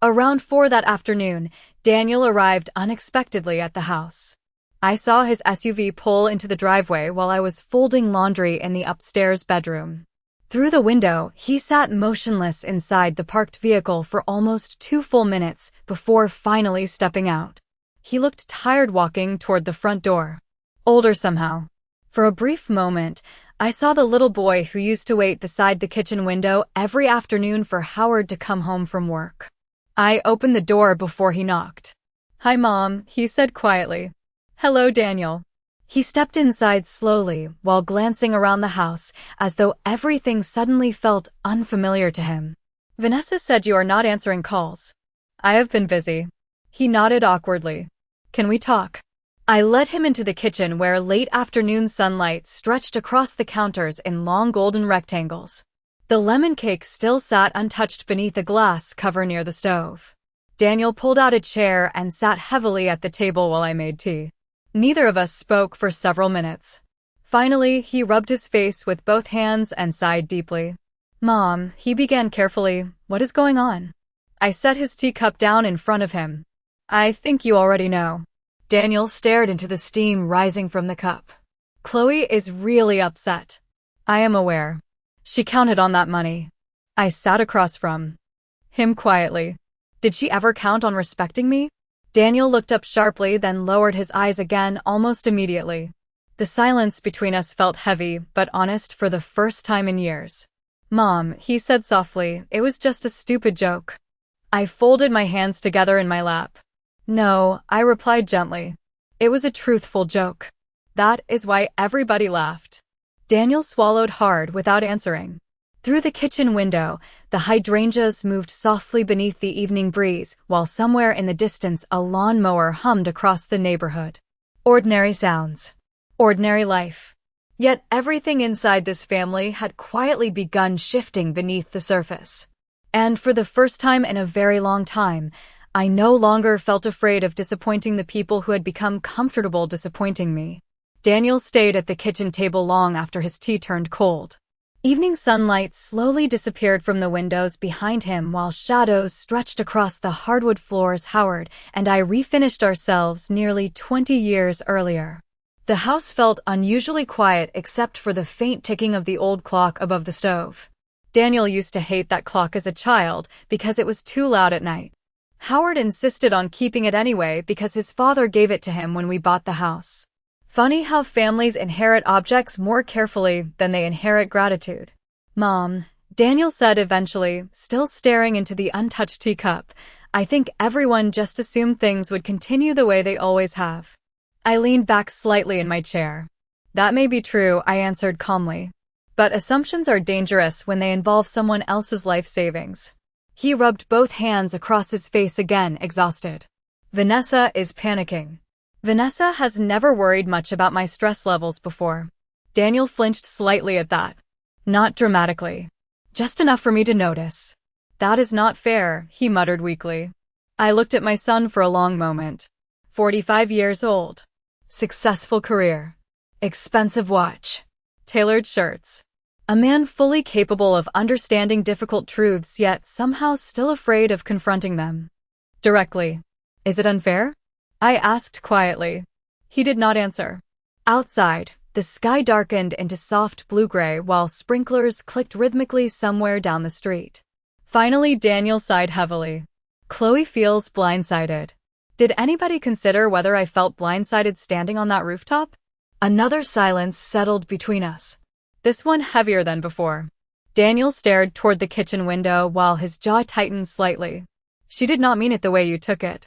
Around 4 that afternoon, Daniel arrived unexpectedly at the house. I saw his SUV pull into the driveway while I was folding laundry in the upstairs bedroom. Through the window, he sat motionless inside the parked vehicle for almost 2 full minutes before finally stepping out. He looked tired walking toward the front door. Older somehow. For a brief moment, I saw the little boy who used to wait beside the kitchen window every afternoon for Howard to come home from work. I opened the door before he knocked. Hi, Mom, he said quietly. Hello, Daniel. He stepped inside slowly while glancing around the house as though everything suddenly felt unfamiliar to him. Vanessa said you are not answering calls. I have been busy. He nodded awkwardly. Can we talk? I led him into the kitchen where late afternoon sunlight stretched across the counters in long golden rectangles. The lemon cake still sat untouched beneath a glass cover near the stove. Daniel pulled out a chair and sat heavily at the table while I made tea. Neither of us spoke for several minutes. Finally, he rubbed his face with both hands and sighed deeply. Mom, he began carefully, what is going on? I set his teacup down in front of him. I think you already know. Daniel stared into the steam rising from the cup. Chloe is really upset. I am aware. She counted on that money. I sat across from him quietly. Did she ever count on respecting me? Daniel looked up sharply, then lowered his eyes again almost immediately. The silence between us felt heavy, but honest for the first time in years. Mom, he said softly, it was just a stupid joke. I folded my hands together in my lap. No, I replied gently. It was a truthful joke. That is why everybody laughed. Daniel swallowed hard without answering. Through the kitchen window, the hydrangeas moved softly beneath the evening breeze, while somewhere in the distance a lawnmower hummed across the neighborhood. Ordinary sounds. Ordinary life. Yet everything inside this family had quietly begun shifting beneath the surface. And for the first time in a very long time, I no longer felt afraid of disappointing the people who had become comfortable disappointing me. Daniel stayed at the kitchen table long after his tea turned cold. Evening sunlight slowly disappeared from the windows behind him while shadows stretched across the hardwood floors. Howard and I refinished ourselves nearly 20 years earlier. The house felt unusually quiet except for the faint ticking of the old clock above the stove. Daniel used to hate that clock as a child because it was too loud at night. Howard insisted on keeping it anyway because his father gave it to him when we bought the house. Funny how families inherit objects more carefully than they inherit gratitude. Mom, Daniel said eventually, still staring into the untouched teacup, I think everyone just assumed things would continue the way they always have. I leaned back slightly in my chair. That may be true, I answered calmly. But assumptions are dangerous when they involve someone else's life savings. He rubbed both hands across his face again, exhausted. Vanessa is panicking. Vanessa has never worried much about my stress levels before. Daniel flinched slightly at that. Not dramatically. Just enough for me to notice. That is not fair, he muttered weakly. I looked at my son for a long moment. 45 years old. Successful career. Expensive watch. Tailored shirts. A man fully capable of understanding difficult truths yet somehow still afraid of confronting them. Directly. Is it unfair? I asked quietly. He did not answer. Outside, the sky darkened into soft blue-gray while sprinklers clicked rhythmically somewhere down the street. Finally, Daniel sighed heavily. Chloe feels blindsided. Did anybody consider whether I felt blindsided standing on that rooftop? Another silence settled between us. This one heavier than before. Daniel stared toward the kitchen window while his jaw tightened slightly. She did not mean it the way you took it.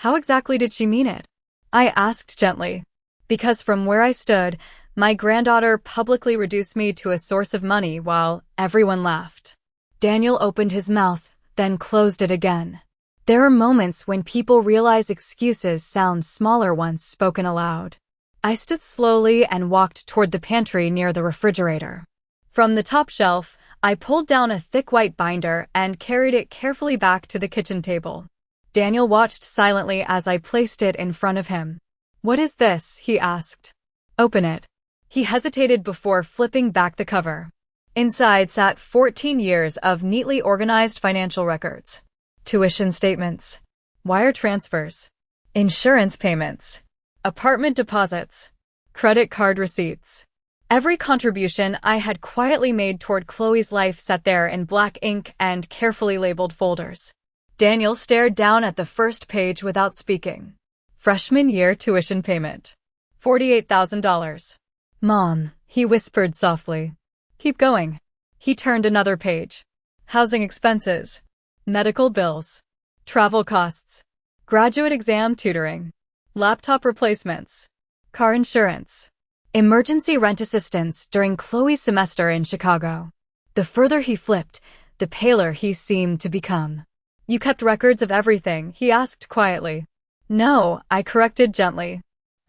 How exactly did she mean it? I asked gently. Because from where I stood, my granddaughter publicly reduced me to a source of money while everyone laughed. Daniel opened his mouth, then closed it again. There are moments when people realize excuses sound smaller once spoken aloud. I stood slowly and walked toward the pantry near the refrigerator. From the top shelf, I pulled down a thick white binder and carried it carefully back to the kitchen table. Daniel watched silently as I placed it in front of him. What is this? He asked. Open it. He hesitated before flipping back the cover. Inside sat 14 years of neatly organized financial records. Tuition statements. Wire transfers. Insurance payments. Apartment deposits. Credit card receipts. Every contribution I had quietly made toward Chloe's life sat there in black ink and carefully labeled folders. Daniel stared down at the first page without speaking. Freshman year tuition payment. $48,000. Mom, he whispered softly. Keep going. He turned another page. Housing expenses. Medical bills. Travel costs. Graduate exam tutoring. Laptop replacements. Car insurance. Emergency rent assistance during Chloe's semester in Chicago. The further he flipped, the paler he seemed to become. You kept records of everything, he asked quietly. No, I corrected gently.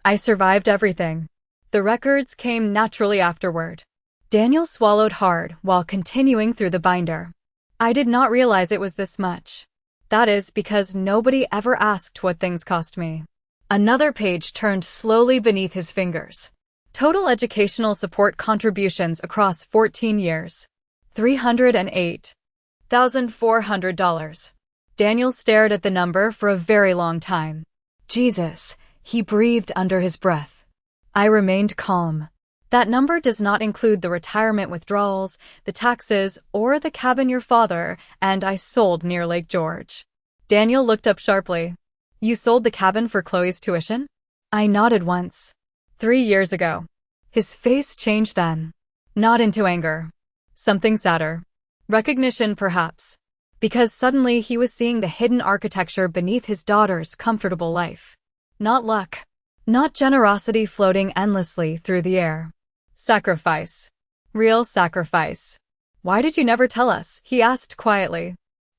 I survived everything. The records came naturally afterward. Daniel swallowed hard while continuing through the binder. I did not realize it was this much. That is because nobody ever asked what things cost me. Another page turned slowly beneath his fingers. Total educational support contributions across 14 years. $308,400. Daniel stared at the number for a very long time. Jesus, he breathed under his breath. I remained calm. That number does not include the retirement withdrawals, the taxes, or the cabin your father and I sold near Lake George. Daniel looked up sharply. You sold the cabin for Chloe's tuition? I nodded once. 3 years ago. His face changed then. Not into anger. Something sadder. Recognition, perhaps. Because suddenly he was seeing the hidden architecture beneath his daughter's comfortable life. Not luck. Not generosity floating endlessly through the air. Sacrifice. Real sacrifice. Why did you never tell us? He asked quietly.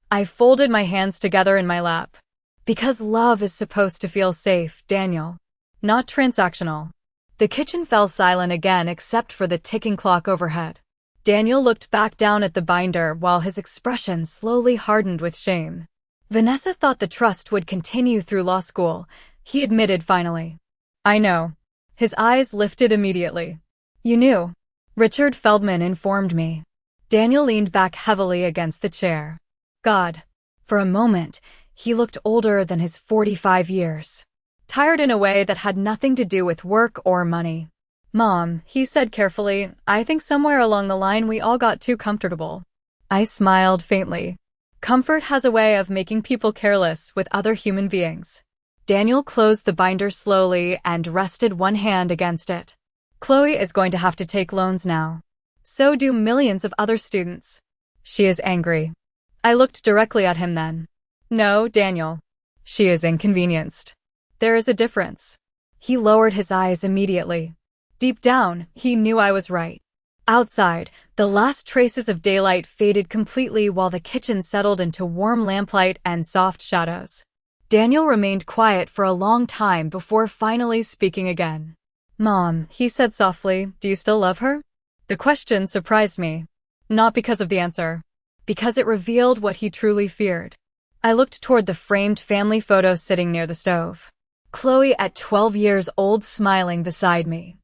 I folded my hands together in my lap. Because love is supposed to feel safe, Daniel. Not transactional. The kitchen fell silent again except for the ticking clock overhead. Daniel looked back down at the binder while his expression slowly hardened with shame. Vanessa thought the trust would continue through law school, he admitted finally. I know. His eyes lifted immediately. You knew. Richard Feldman informed me. Daniel leaned back heavily against the chair. God. For a moment, he looked older than his 45 years. Tired in a way that had nothing to do with work or money. Mom, he said carefully, I think somewhere along the line we all got too comfortable. I smiled faintly. Comfort has a way of making people careless with other human beings. Daniel closed the binder slowly and rested one hand against it. Chloe is going to have to take loans now. So do millions of other students. She is angry. I looked directly at him then. No, Daniel. She is inconvenienced. There is a difference. He lowered his eyes immediately. Deep down, he knew I was right. Outside, the last traces of daylight faded completely while the kitchen settled into warm lamplight and soft shadows. Daniel remained quiet for a long time before finally speaking again. Mom, he said softly, do you still love her? The question surprised me. Not because of the answer. Because it revealed what he truly feared. I looked toward the framed family photo sitting near the stove. Chloe at 12 years old smiling beside me.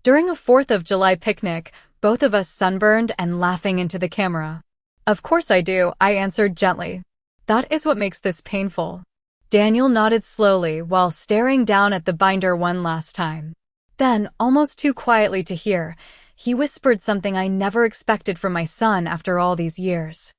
During a 4th of July picnic, both of us sunburned and laughing into the camera. Of course I do, I answered gently. That is what makes this painful. Daniel nodded slowly while staring down at the binder one last time. Then, almost too quietly to hear, he whispered something I never expected from my son after all these years.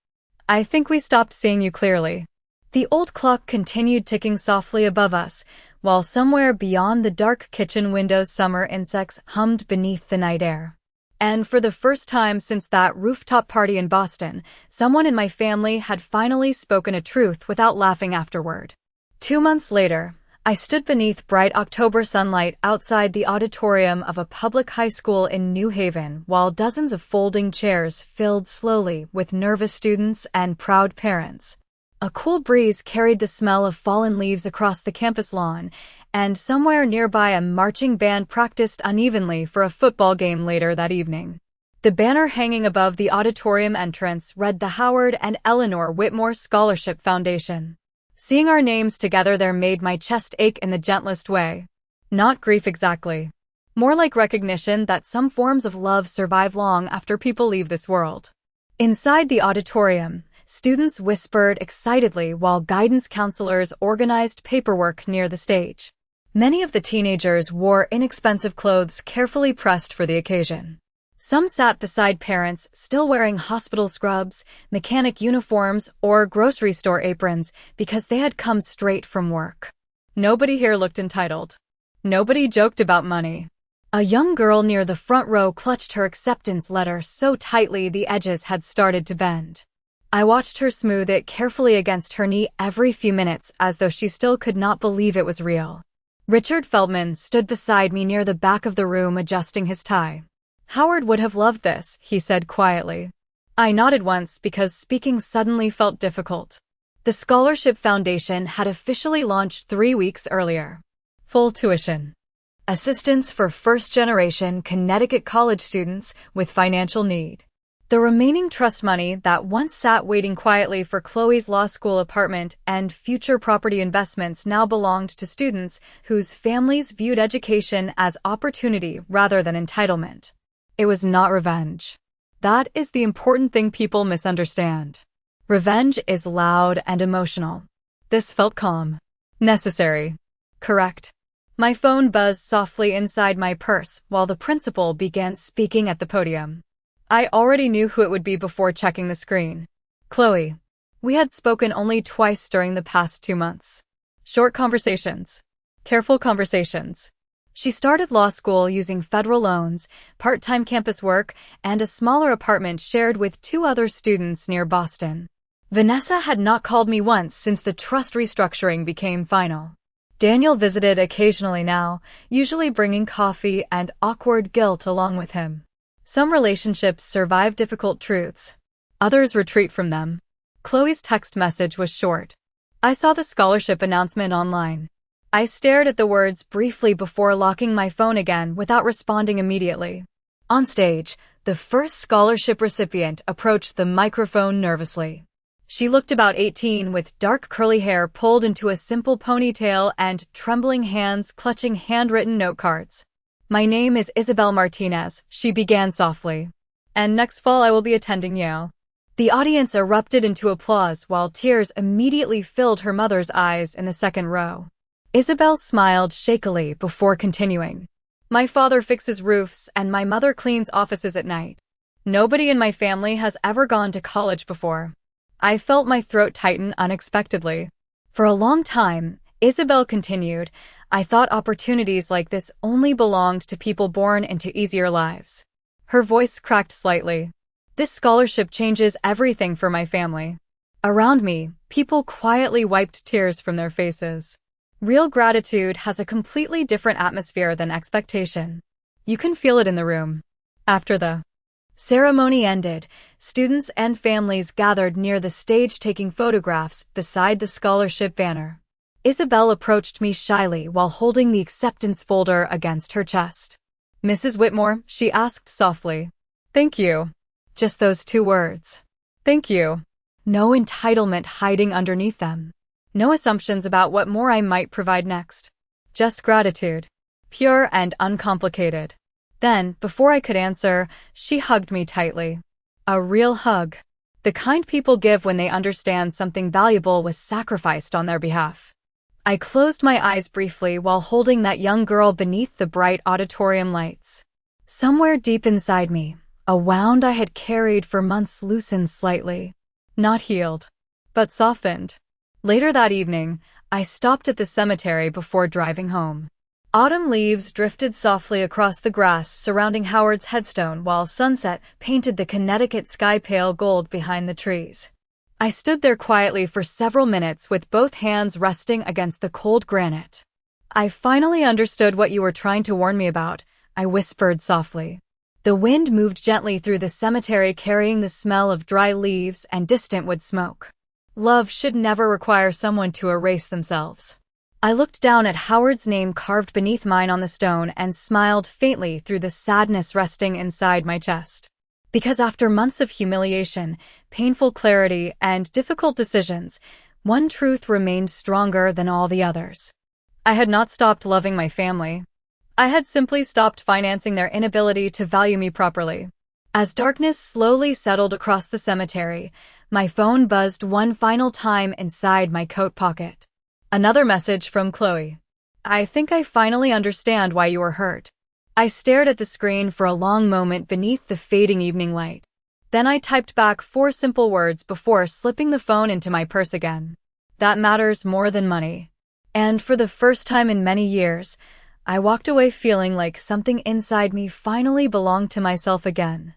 I think we stopped seeing you clearly. The old clock continued ticking softly above us, while somewhere beyond the dark kitchen windows summer insects hummed beneath the night air. And for the first time since that rooftop party in Boston, someone in my family had finally spoken a truth without laughing afterward. 2 months later, I stood beneath bright October sunlight outside the auditorium of a public high school in New Haven while dozens of folding chairs filled slowly with nervous students and proud parents. A cool breeze carried the smell of fallen leaves across the campus lawn, and somewhere nearby a marching band practiced unevenly for a football game later that evening. The banner hanging above the auditorium entrance read the Howard and Eleanor Whitmore Scholarship Foundation. Seeing our names together there made my chest ache in the gentlest way. Not grief exactly. More like recognition that some forms of love survive long after people leave this world. Inside the auditorium, students whispered excitedly while guidance counselors organized paperwork near the stage. Many of the teenagers wore inexpensive clothes carefully pressed for the occasion. Some sat beside parents still wearing hospital scrubs, mechanic uniforms, or grocery store aprons because they had come straight from work. Nobody here looked entitled. Nobody joked about money. A young girl near the front row clutched her acceptance letter so tightly the edges had started to bend. I watched her smooth it carefully against her knee every few minutes as though she still could not believe it was real. Richard Feldman stood beside me near the back of the room adjusting his tie. Howard would have loved this, he said quietly. I nodded once because speaking suddenly felt difficult. The Scholarship Foundation had officially launched 3 weeks earlier. Full tuition. Assistance for first-generation Connecticut college students with financial need. The remaining trust money that once sat waiting quietly for Chloe's law school apartment and future property investments now belonged to students whose families viewed education as opportunity rather than entitlement. It was not revenge. That is the important thing people misunderstand. Revenge is loud and emotional. This felt calm. Necessary. Correct. My phone buzzed softly inside my purse while the principal began speaking at the podium. I already knew who it would be before checking the screen. Chloe. We had spoken only twice during the past 2 months. Short conversations. Careful conversations. She started law school using federal loans, part-time campus work, and a smaller apartment shared with 2 other students near Boston. Vanessa had not called me once since the trust restructuring became final. Daniel visited occasionally now, usually bringing coffee and awkward guilt along with him. Some relationships survive difficult truths. Others retreat from them. Chloe's text message was short. I saw the scholarship announcement online. I stared at the words briefly before locking my phone again without responding immediately. On stage, the first scholarship recipient approached the microphone nervously. She looked about 18 with dark curly hair pulled into a simple ponytail and trembling hands clutching handwritten note cards. "My name is Isabel Martinez," she began softly. "And next fall I will be attending Yale." The audience erupted into applause while tears immediately filled her mother's eyes in the second row. Isabel smiled shakily before continuing. "My father fixes roofs and my mother cleans offices at night. Nobody in my family has ever gone to college before." I felt my throat tighten unexpectedly. For a long time, Isabel continued, I thought opportunities like this only belonged to people born into easier lives. Her voice cracked slightly. "This scholarship changes everything for my family." Around me, people quietly wiped tears from their faces. Real gratitude has a completely different atmosphere than expectation. You can feel it in the room. After the ceremony ended, students and families gathered near the stage taking photographs beside the scholarship banner. Isabel approached me shyly while holding the acceptance folder against her chest. "Mrs. Whitmore," she asked softly. "Thank you." Just those two words. "Thank you." No entitlement hiding underneath them. No assumptions about what more I might provide next. Just gratitude. Pure and uncomplicated. Then, before I could answer, she hugged me tightly. A real hug. The kind people give when they understand something valuable was sacrificed on their behalf. I closed my eyes briefly while holding that young girl beneath the bright auditorium lights. Somewhere deep inside me, a wound I had carried for months loosened slightly. Not healed, but softened. Later that evening, I stopped at the cemetery before driving home. Autumn leaves drifted softly across the grass surrounding Howard's headstone while sunset painted the Connecticut sky pale gold behind the trees. I stood there quietly for several minutes with both hands resting against the cold granite. "I finally understood what you were trying to warn me about," I whispered softly. The wind moved gently through the cemetery carrying the smell of dry leaves and distant wood smoke. Love should never require someone to erase themselves. I looked down at Howard's name carved beneath mine on the stone and smiled faintly through the sadness resting inside my chest. Because after months of humiliation, painful clarity, and difficult decisions, one truth remained stronger than all the others. I had not stopped loving my family. I had simply stopped financing their inability to value me properly. As darkness slowly settled across the cemetery, my phone buzzed one final time inside my coat pocket. Another message from Chloe. "I think I finally understand why you were hurt." I stared at the screen for a long moment beneath the fading evening light. Then I typed back 4 simple words before slipping the phone into my purse again. "That matters more than money." And for the first time in many years, I walked away feeling like something inside me finally belonged to myself again.